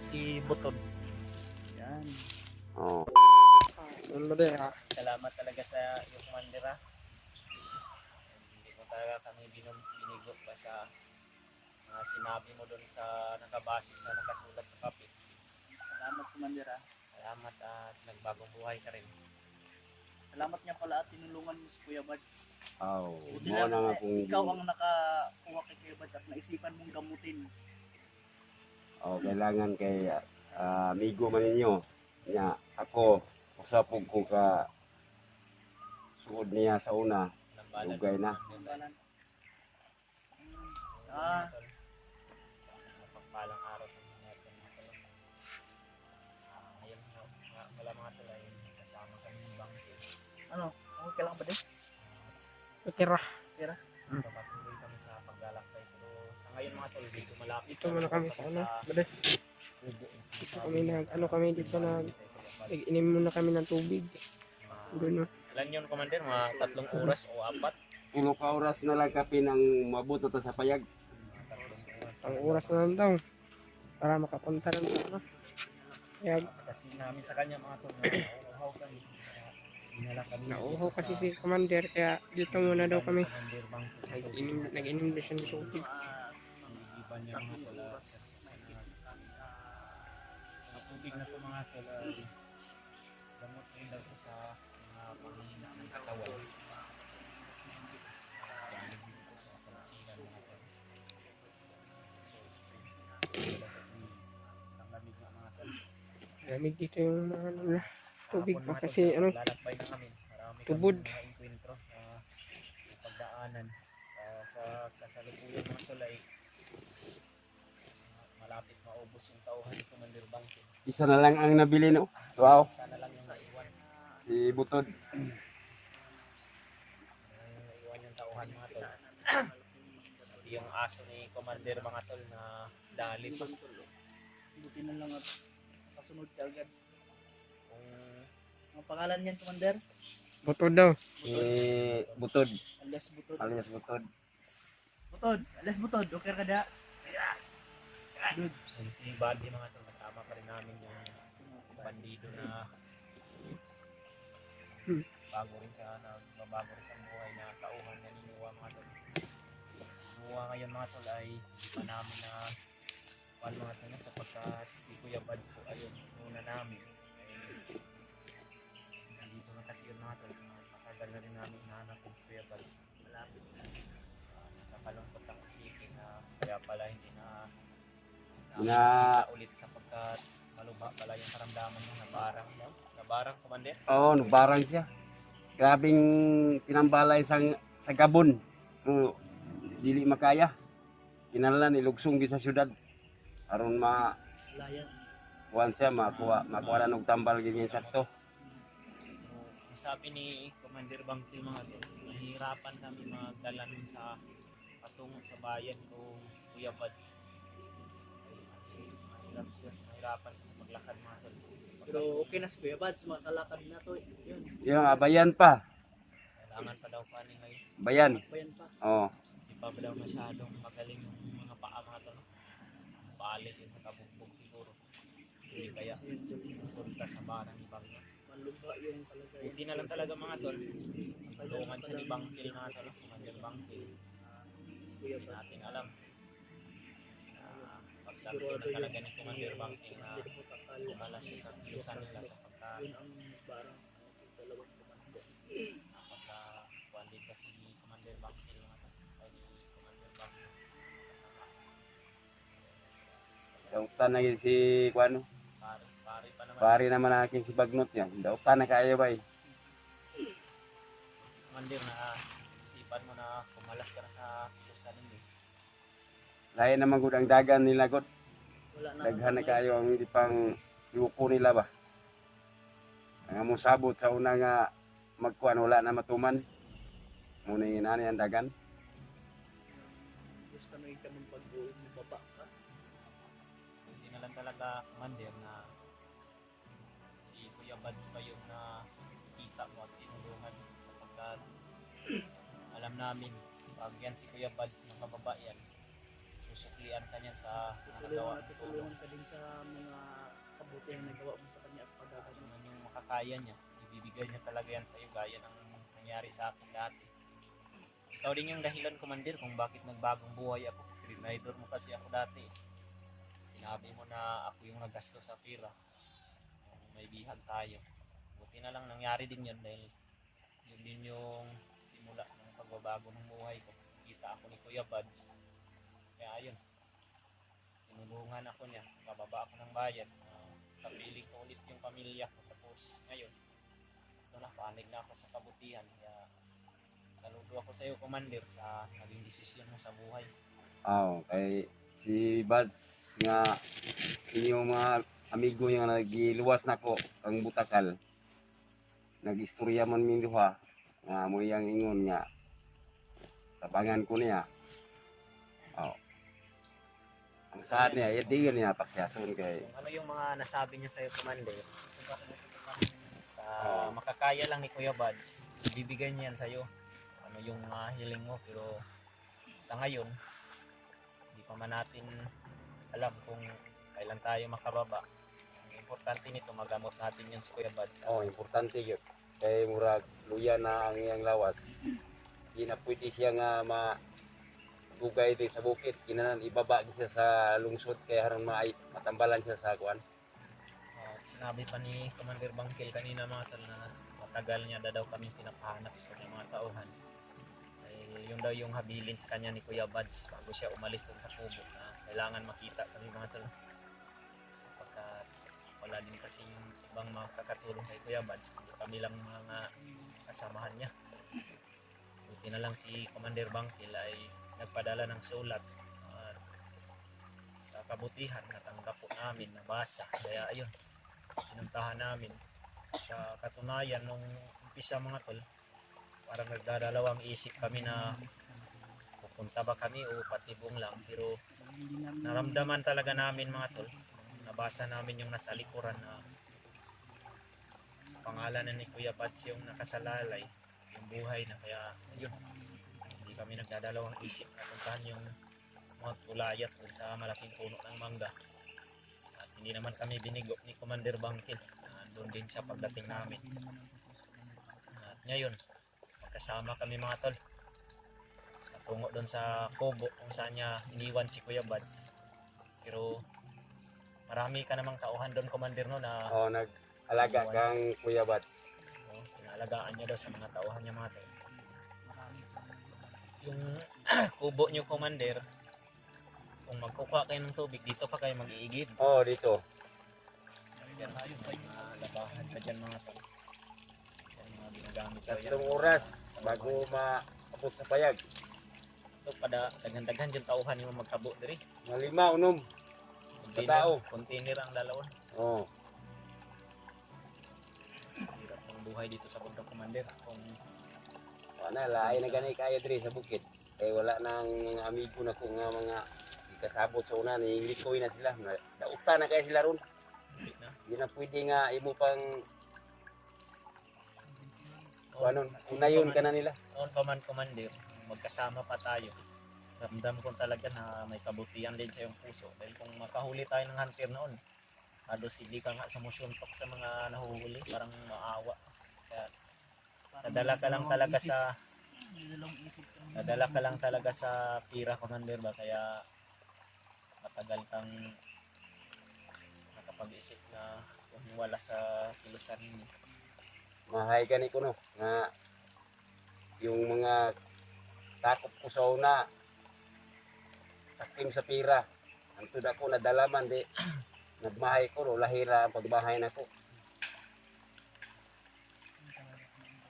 si Butod. Yan. Oh. Ano din ha? Salamat talaga sa iyo, Commander, ha. Hindi mo talaga kami binigo pa sa mga sinabi mo doon sa nakabase sa nakasulat sa papel. Salamat, Commander, ha. Salamat at nagbagong buhay ka rin. Salamat niya pala at tinulungan mo si Kuya Bads. Oh, Buti mo lang, na nga kung ikaw ang nakakuha kay Kuya Bads at naisipan mong gamutin. oh, kailangan kay amigo man ninyo. Nya ako usapog ko ka suod niya sa una. Lambalan. Dugay na. Lambalan. Ah. Mapagpalang araw sa mga tulay. Ngayon, wala mga tulay. Kasama kami ng bangke. Ano? Okay lang ba din? Tira. Tira? Patuloy kami sa paglalakbay. Pero sa ngayon mga tol, dito malapit. Dito muna kami sa ano. Bade. Dito kami kami dito nag-inim muna kami ng tubig. Doon. Ilan yun, Commander? Mga 3 oras o 4? Tulo ka oras na lang kapi ng mabuto ta sa payag. 3 oras. Ang oras na lang daw. Para makapunta ng ano. Kaya Kasi namin sa kanya mga tol, nauuhaw kami. Dinala kami. nauuhaw kasi si Commander kaya dito muna daw kami. Commander Bangko. Nag-inim din siya ng tubig. Iban niya mga tol. Ang tubig na ito mga tol, gamot rin daw ito sa mga pangihina ng katawan. Gamit dito sa kasalukuyan mga tol. So, spring. Ang lamig na mga tol. Lamig dito yung mga ano na tubig Hapon, pa mga kasi tol, ano. lalakbay na kami. Marami Tubod. kami mga enkwentro na pagdaanan. Sa kasalukuyan mga tol ay malapit maubos yung tauhan ni Commander Bangko. Isa na lang ang nabili no. Wow. Sana lang yung naiwan. Si Butod. Naiwan yung tauhan mga tol. Hindi yung aso ni Commander mga tol na dalit. Buti na lang at kasunod ka agad. Kung ang pangalan niyan, Commander? Butod daw. Si Butod. Alias Butod. Alias Butod. Butod! Alias Butod! Okay ka da? Good. Si Buddy mga tol, kasama pa rin namin yung bandido na bago rin siya, bago rin siyang buhay na tauhan na ninuwa mga tol. Ninuwa ngayon mga tol ay hindi pa namin na mga tol na sapagkat si Kuya Bad po ayun, muna namin. Nandito na kasi yun mga tol, matagal na rin namin nahanap kung si Kuya Bad. Malapit na. Nakalungkot ang isipin na kaya pala hindi na ulit sapagkat malubha pala yung karamdaman niya nabarang Commander. Oh, nubarang siya. Grabing tinambalay sa Gabon. Dili makaya. Kinahanglan ilugsong gid sa syudad. Aron Layan. kuan siya makuha na og tambal gid niya sakto. Sabi ni Commander Bangkil mga tol, nahihirapan kami magdala nun sa patungo sa bayan kung Kuya Bads. Mahirapan siya maglakad mga tol. Pero okay na si Kuya Bads, makalakad na to. Yun. Yung bayan pa. Kailangan pa daw pa ni may Bayan. bayan pa. Oh. Hindi pa daw masyadong magaling yung mga paa mga tol. Balik yun sa kabugbog siguro. Hindi kaya sulta sa barang ni Bangkil. Malubha yung talaga. Buti na lang talaga mga tol. Tulungan siya ni Bangkil na tol. Commander Bangkil. Hindi natin alam. Pagsabi na talaga ni Commander Bangkil na kumala siya sa kilusan nila sa pagkakuan din kasi ni Commander Bangkil mga tol. Ay ni Commander Bangkil. Kasama. Dautan na yun si kuano. Pare pa naman. Pari naman ang aking si Bagnot yan. Dautan na kaya ba eh. Commander na isipan mo na kumalas ka na sa kilusan nila. Lain naman gud ang dagan nila gud. Wala na. Daghan na kayo ang hindi pang yuko nila ba. Ang among sabot sa una nga magkuan wala na matuman. Muna yun ang dagan. Gusto na yung kaming pag-uwi mo baba ka. Hindi na lang talaga, Commander, na si Kuya Bads pa yung nakita mo at tinulungan sapagkat alam namin pag yan si Kuya Bads makababa yan, susukli pagpilian ka niyan sa nagawa ng tulong. Tutulungan ka din sa mga kabutihan na nagawa mo sa kanya at paggagamit. Ano yung makakaya niya, ibibigay niya talaga yan sa iyo gaya ng nangyari sa akin dati. Ikaw din yung dahilan, Commander, kung bakit nagbagong buhay ako. Reminder mo kasi ako dati. Sinabi mo na ako yung naggasto sa pira. May bihag tayo. Buti na lang nangyari din yun dahil yun din yung simula ng pagbabago ng buhay ko. Kita ako ni Kuya Buds. Kaya ayun, tinulungan ako niya. Bababa ako ng bayan. Kapiling ko ulit yung pamilya ko. Tapos ngayon, ito na, panig na ako sa kabutihan. Kaya saludo ako sa iyo, Commander, sa naging desisyon mo sa buhay. Kay si Buds nga inyong mga amigo niya nga nagiluwas na ko ang Butakal. Nagistorya man min duha nga mo yang ingon nga tabangan ko niya. Ang saad niya, di niya pakyason kay Kung ano yung mga nasabi niya sa iyo, Commander, sa makakaya lang ni Kuya Buds, bibigyan niya yan sa iyo. Ano yung hiling mo, pero sa ngayon, hindi pa man natin alam kung kailan tayo makababa. Ang importante nito, magamot natin yan si Kuya Buds. importante yun. Kay murag luya na ang iyang lawas. Di na pwede siya nga dugay din sa bukid, kinanan ibaba siya sa lungsod kaya harang matambalan siya sa kuan. At sinabi pa ni Commander Bangkil kanina mga tol na matagal niya daw kami pinapahanap sa kanyang mga tauhan. Yun daw yung habilin sa kanya ni Kuya Buds bago siya umalis dun sa kubo na kailangan makita kami mga tol. Sapagkat wala din kasi yung ibang mga kakatulong kay Kuya Buds, kundi kami lang mga kasamahan niya. Buti na lang si Commander Bangkil ay nagpadala ng sulat sa kabutihan na tanggap po namin, nabasa. Kaya ayun, pinuntahan namin. Sa katunayan nung umpisa mga tol, parang nagdadalawang isip kami na pupunta ba kami o patibong lang. Pero naramdaman talaga namin mga tol, nabasa namin yung nasa likuran na pangalan na ni Kuya Buds yung nakasalalay, yung buhay na. Kaya ayun, hindi kami nagdadalawang isip na puntahan yung mga Gulayat dun sa malaking puno ng mangga. At hindi naman kami binigo ni Commander Bangkil. Doon din siya pagdating namin. At ngayon, magkasama kami mga tol. Natungo doon sa kubo kung saan niya iniwan si Kuya Buds. Pero marami ka namang tauhan doon, Commander, no, na Nag-alaga kang Kuya Buds. pinaalagaan niya daw sa mga tauhan niya mga tol. Yung kubo niyo, Commander, kung magkukuha kayo ng tubig, dito pa kayo mag-iigib. Dito. Yan tayo, may mga labahan pa dyan mga tol. Yan mga ginagamit ko yan. 3 oras bago maabot sa payag. Ito, daghan-daghan yung tauhan yung magkabo diri. Mga 5 unom. Container ang dalawa. Hirap ng buhay dito sa bundok, Commander. Kung Lain na gani kayo diri sa bukid. Wala nang amigo na ko nga mga ikasabot sa una, nilikoy na sila. Dauta na kayo sila ron. hindi na. Hindi na pwede nga imo pang unayon ka na nila. Noon pa man, Commander, magkasama pa tayo. Ramdam ko talaga na may kabutihan din sa iyong puso. Dahil kung makahuli tayo ng hunter noon, halos hindi ka nga sumusuntok sa mga nahuhuli, parang maawa. Kaya nadala ka lang talaga sa pira, Commander, ba? Kaya matagal kang nakapag-isip na wala sa kilusan ninyo. Mahay gani ko no nga yung mga takop ko sa una takim sa pira. Antud ako nadalaman di nagmahay ko no lahira ang pagbahay nako.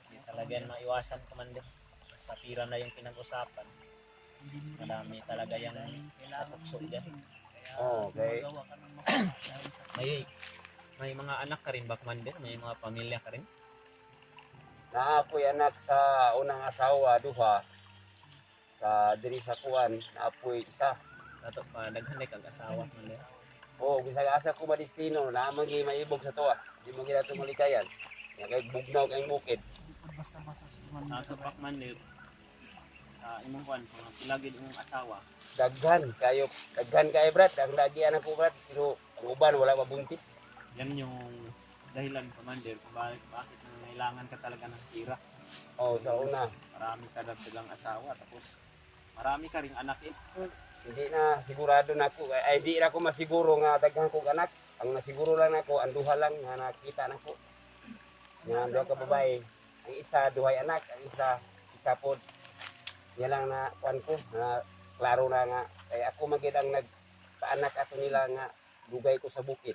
Hindi talaga yan maiwasan, Commander. Sa pira na yung pinag-usapan. Marami talaga yung natukso dyan. Okay. May mga anak ka rin ba, Commander? May mga pamilya ka rin? Naapoy anak sa unang asawa duha sa diri sa kuan naapoy isa. Dato pa naghanay kang asawa, Commander. Gisag-asa ko madistino na magi maibog sa tuwa. Di mo gina tumulikayan. Nga kay bugnaw kay bukid. Basta-basta sa Sa ato pa, Commander, imong kuan kung pilagi imong asawa. Daghan kayo brad, ang lagi anak ko brad, pero ang uban wala mabuntis. Yan yung dahilan, Commander, kung bakit nangailangan ka talaga ng tira. Oh, sa una, Marami ka daw silang asawa, tapos marami ka ring anak eh. hindi na sigurado na ako, ay di na ako masiguro nga daghan kong anak. Ang nasiguro lang ako, ang duha lang nga nakita nako. Nga duha ka babae, ang isa duhay anak, ang isa pod. Yan lang na kuan ko, na klaro na nga ay ako magid ang nagpaanak ato nila nga dugay ko sa bukid.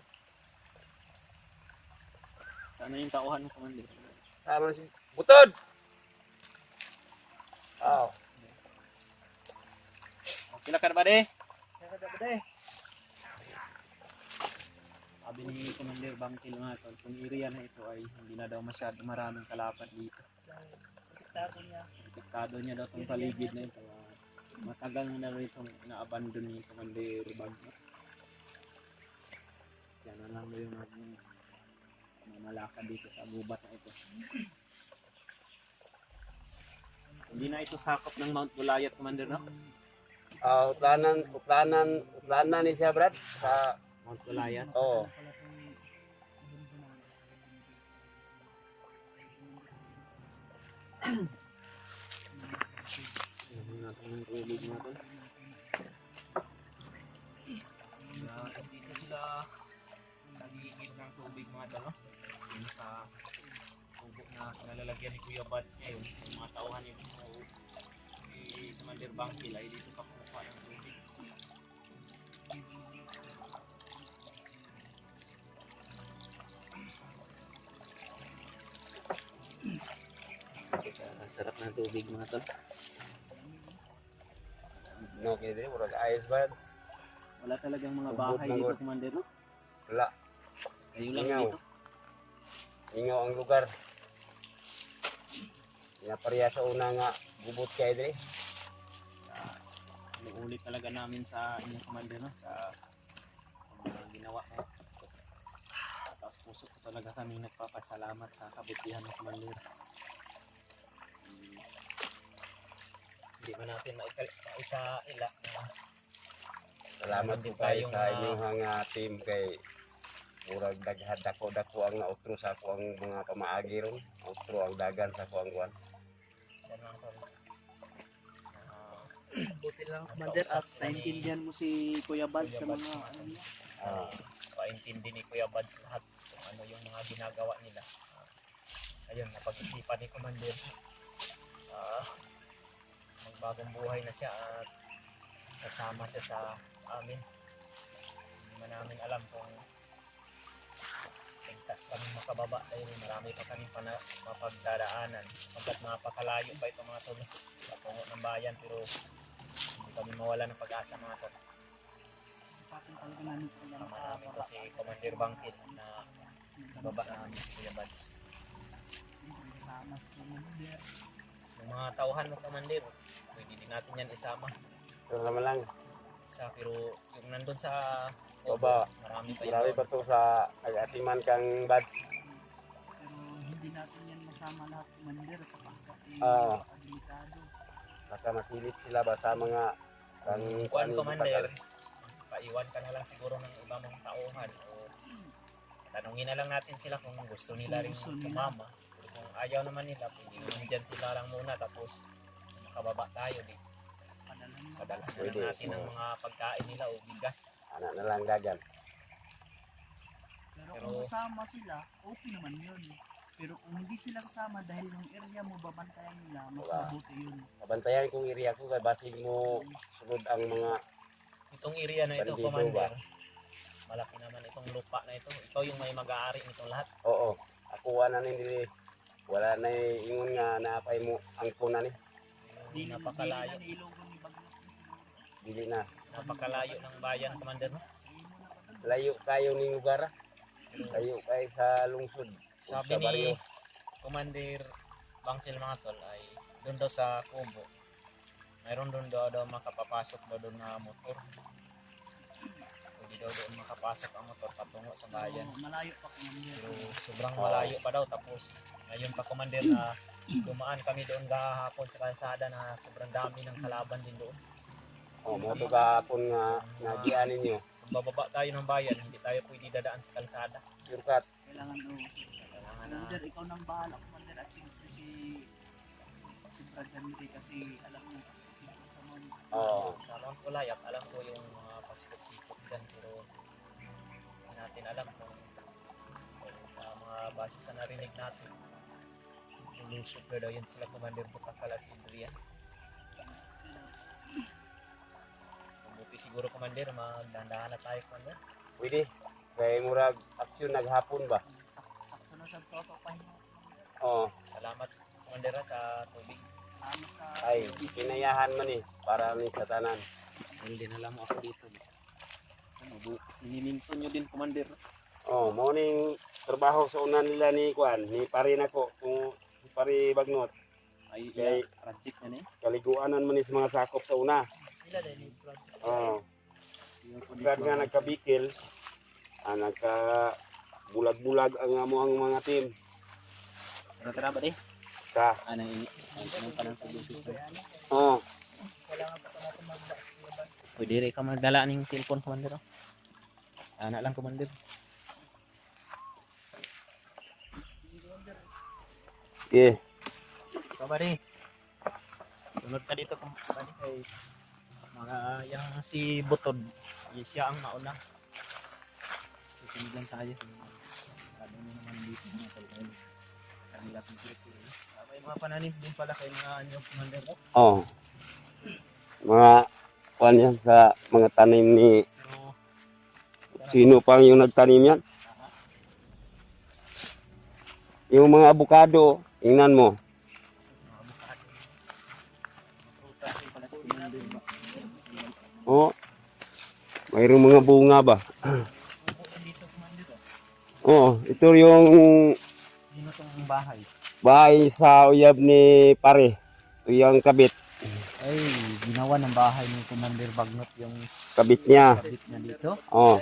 Sana yung tauhan mo, Commander. Tama si Butod. Oh, Okay na ka na ba, de? Kaya ka ba Sabi ni Commander Bangkil nga ito, kung area na ito ay hindi na daw masyado maraming kalapat dito. Tago niya. Protektado niya daw itong paligid na ito. Matagal na rin itong na-abandon ni Commander Bangkil. Siya na lang yung mamalakad dito sa gubat na ito. Hindi na ito sakop ng Mount Gulayat, Commander, no? utlanan ni siya brad sa Mount Gulayat. oh. Ano natin ng tubig natin. Dito sila nagigil ng tubig mga talo. Yung sa tubo na nalalagyan ni Kuya Bads ngayon. Yung mga tauhan ni Commander Bangkil ay dito pa kumukuha ng tubig. Sarap ng tubig mga talo. No kaya murag ayos brad. Wala talagang mga Ubod bahay na dito, god. Commander, no? Wala, Kayo lang Ingaw. dito. ingaw ang lugar. Napareha sa una nga gubot kay dire. Inuulit talaga namin sa inyong Commander, no? Sa mga ginawa mo. Tapos puso ko talaga kami nagpapasalamat sa kabutihan ng Commander. Hindi man natin maisa-ila na Salamat din po kayo tayong, sa inyong team kay murag daghan dako ang nautro sa ako ang mga pamaagi ron. Outro ang dagan sa ako ang kuan. yan lang tol. Buti lang, Commander, at naintindihan mo si Kuya Bad sa mga ano niya. Ah, Paintindi ni Kuya Bads lahat kung ano yung mga ginagawa nila. Ayun, napag-isipan ni Commander. Magbagong buhay na siya at kasama siya sa amin. Hindi man namin alam kung ligtas kami makababa dahil marami pa kami mapagdadaanan. Hanggat mapakalayo pa itong mga tuloy sa tungo ng bayan, pero hindi kami mawala ng pag-asa mga tol. Sipatin talaga namin ito na Kasama namin to si Commander Bangkil na baba namin si Kuya Bads. kasama si Commander. Yung mga tauhan mo, Commander, pwede din natin yan isama. so naman lang. Isa, pero yung nandun sa Baba, marami pa marami yun. pa to sa nag-atiman kang Bads. Pero hindi natin yan masama lahat, Commander, sa pagkat delikado. Baka masilip sila ba sa mga kang Kuan, ni Commander, Butakal. paiwan ka na lang siguro ng iba mong tauhan o tanungin na lang natin sila kung gusto nila Kung rin gusto nila. sumama. Kung ayaw naman nila, pwede naman dyan sila lang muna tapos makababa tayo. Padala na Pwede, lang natin ang oo. mga pagkain nila o bigas. Anak na lang dagan. Pero Pero- kung kasama sila, okay naman yun. Pero kung hindi sila kasama dahil yung area mo babantayan nila, mas Wala. mabuti yun. Kabantayan kong area ko kay basig mo sunod ang mga Itong area na ito, Bandido Commander, ba? malaki naman itong lupa na ito. Ikaw yung may mag-aari nitong lahat. oo. Ako wala na nila. Wala na ingon nga napay mo ang kuna ni. Dili Napakalayo. na niilogon ni Bagyo. Dili na. Napakalayo ng bayan, Commander, no? Sige mo na pa doon. Layo kayo ni lugar. Layo kayo sa lungsod. Sabi sa ni baryo. Commander Bangkil mga tol ay doon daw sa Kubo. Mayroon doon daw makapapasok daw doon na motor. Pwede daw doon makapasok ang motor patungo sa bayan. Pero malayo pa, Commander. Pero sobrang malayo pa daw, tapos ngayon pa, Commander, na dumaan kami doon kahapon sa kalsada na sobrang dami ng kalaban din doon. Oh, mo to gahapon nga nagian ninyo. Kung bababa tayo ng bayan, hindi tayo pwede dadaan sa kalsada. Surkat. Kailangan Kailangan na Commander, ikaw nang bahala, Commander, at siyempre si Brad Henry kasi alam mo kasi sa mga Oo. sa Mount Ulayap, alam ko yung mga pasikot-sikot dyan, pero hindi natin alam kung sa mga base sa narinig natin. Lulusog na daw yun sila Commander Butakal at si Adrian. Mabuti siguro Commander, magdandahan na tayo Commander. Pwede. Kaya murag aksyon naghapon ba? sakto na sa tropa pahinga. Oo. Salamat Commander sa tubig. Salamat sa Ay, pinayahan man eh. Para ni sa tanan. Hindi na lang ako dito. Siniminto nyo din Commander. Oh, morning trabaho sa una nila ni Kwan, ni pare nako kung si pare Bagnot. Ay, Kay project na eh. kaliguanan man ni sa mga sakop sa una. sila din yung Brad. Oh, kag nga nagkabikil, nagka bulag-bulag ang amo ang mga team. Tara ba eh? Sa Anong panang tubig? oh, Pwede rin ka magdala ng cellphone Commander. Ana lang Commander. okay. Ikaw ba rin? Sunod ka dito kung kay mga yung si Butod. Siya ang mauna. Susunod lang tayo. Sabi mo naman dito mga kalahal. Kanila pong kirikiri. May mga pananim din pala kay mga anyo Commander. Oh. Mga Kwan yan sa mga tanim ni Pero sino pang yung nagtanim yan? Yung mga abukado, tingnan mo. mga bukado. Mga prutas din pala sa Commander. Oh. Mayroong mga bunga ba? Dito Commander. Oh, ito yung Dino tong bahay. bahay sa uyab ni pare. Ito yung kabit Ay, ginawa ng bahay ni Commander Bagnot yung niya. kabit niya dito. Oh.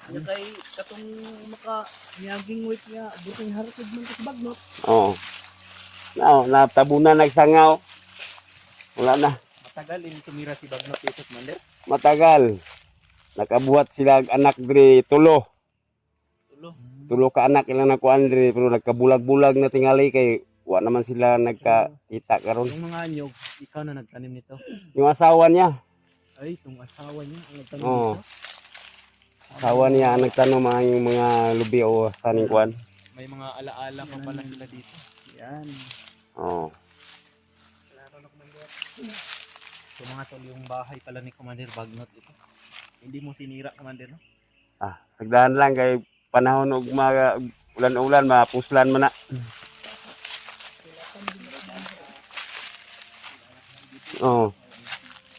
Ano kay katong maka miyaging wait nga buting haratid man kas Bagnot. Oh. Now, natabunan nagsangaw. Wala na. Matagal in tumira si Bagnot dito, Commander. Matagal. Nakabuhat sila anak diri tulo. Tulo. Tulo ka anak ilang nakuan diri pero nagkabulag-bulag na tingali kay wa naman sila nagkakita karon. Yung mga anyog, ikaw na nagtanim nito. Yung asawa niya, Ay, itong asawa niya ang nagtanim Oo. nito. asawa niya ang nagtanom yung mga lubi o taning kuan. May mga alaala pa pala sila dito. Yan. Oh. Klaro na Commander. So mga tol, yung bahay pala ni Commander Bagnot ito. Hindi mo sinira, Commander, no? Nagdaan lang kay panahon og mga ulan-ulan mapuslan man na. Oh.